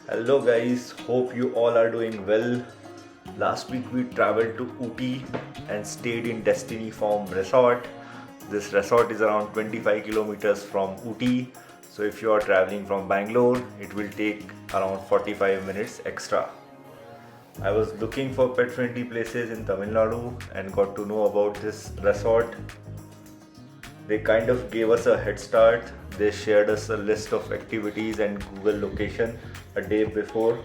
Hello guys, hope you all are doing well. Last week we traveled to Ooty and stayed in Destiny Farm Resort. This resort is around 25 kilometers from Ooty. So if you are traveling from Bangalore, it will take around 45 minutes extra. I was looking for pet friendly places in Tamil Nadu and got to know about this resort. They kind of gave us a head start. They shared us a list of activities and Google location a day before.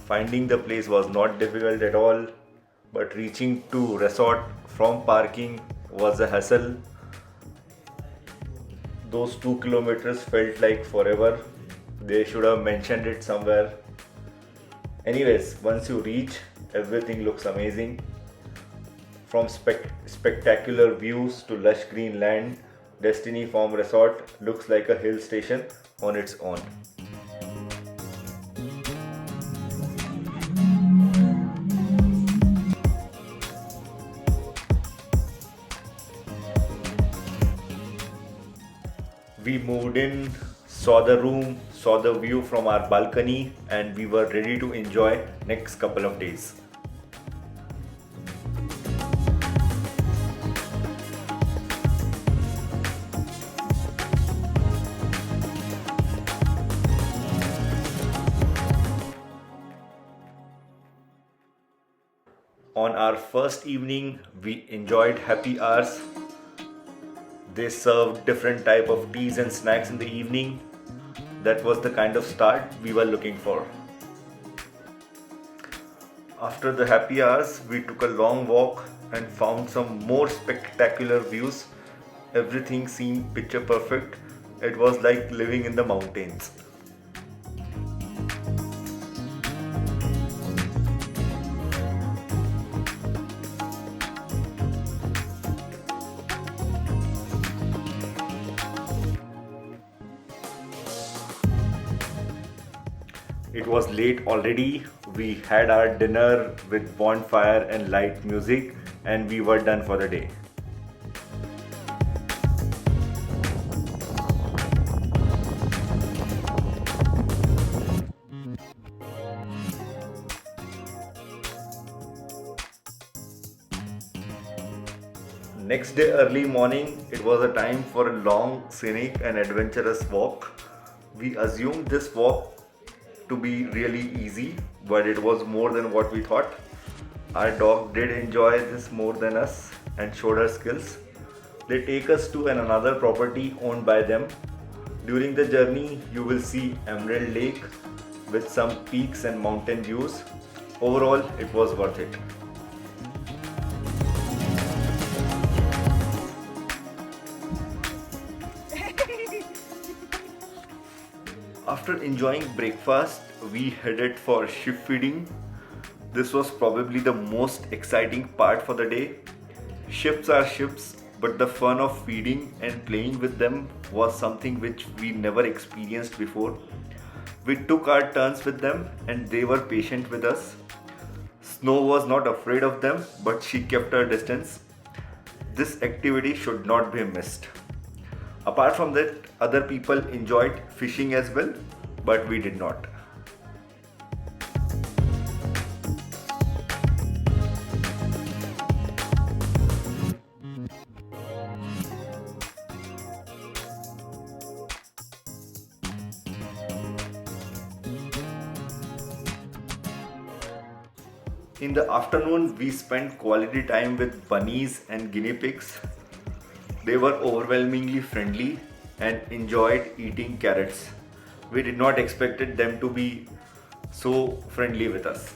Finding the place was not difficult at all, but reaching to resort from parking was a hassle. Those 2 kilometers felt like forever. They should have mentioned it somewhere. Anyways, once you reach, everything looks amazing. From spectacular views to lush green land, Destiny Farm Resort looks like a hill station on its own. We moved in, saw the room, saw the view from our balcony, and we were ready to enjoy next couple of days. On our first evening, we enjoyed happy hours. They served different type of teas and snacks in the evening. That was the kind of start we were looking for. After the happy hours, we took a long walk and found some more spectacular views. Everything seemed picture perfect. It was like living in the mountains. It was late already. We had our dinner with bonfire and light music, and we were done for the day. Next day, early morning, it was a time for a long, scenic, and adventurous walk. We assumed this walk to be really easy, but it was more than what we thought. Our dog did enjoy this more than us and showed her skills. They take us to another property owned by them. During the journey, you will see Emerald Lake with some peaks and mountain views. Overall, it was worth it. After enjoying breakfast, we headed for sheep feeding. This was probably the most exciting part for the day. Ships are ships, but the fun of feeding and playing with them was something which we never experienced before. We took our turns with them and they were patient with us. Snow was not afraid of them, but she kept her distance. This activity should not be missed. Apart from that, other people enjoyed fishing as well, but we did not. In the afternoon, we spent quality time with bunnies and guinea pigs. They were overwhelmingly friendly and enjoyed eating carrots. We did not expect them to be so friendly with us.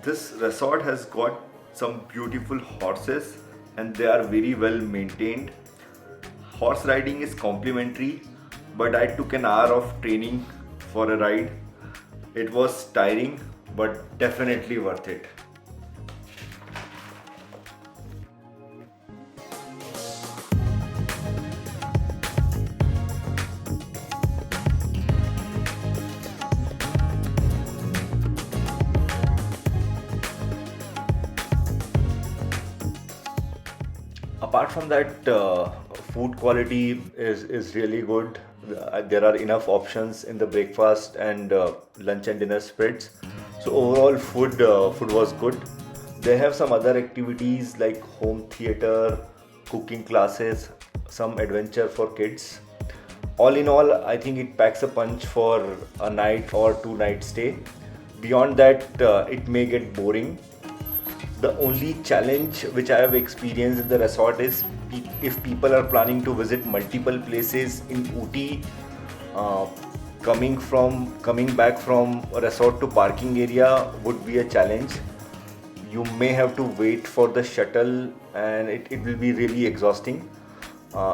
This resort has got some beautiful horses and they are very well maintained. Horse riding is complimentary, but I took an hour of training for a ride. It was tiring, but definitely worth it. Apart from that, food quality is really good. There are enough options in the breakfast and lunch and dinner spreads. So overall, food was good. They have some other activities like home theater, cooking classes, some adventure for kids. All in all, I think it packs a punch for a night or 2 night stay. Beyond that, it may get boring. The only challenge which I have experienced in the resort is if people are planning to visit multiple places in Ooty, uh, coming back from a resort to parking area would be a challenge. You may have to wait for the shuttle, and it will be really exhausting.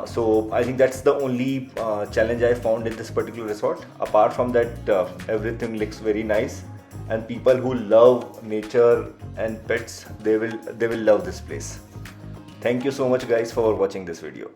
So I think that's the only challenge I found in this particular resort. Apart from that, everything looks very nice, and people who love nature and pets, they will love this place. Thank you so much guys for watching this video.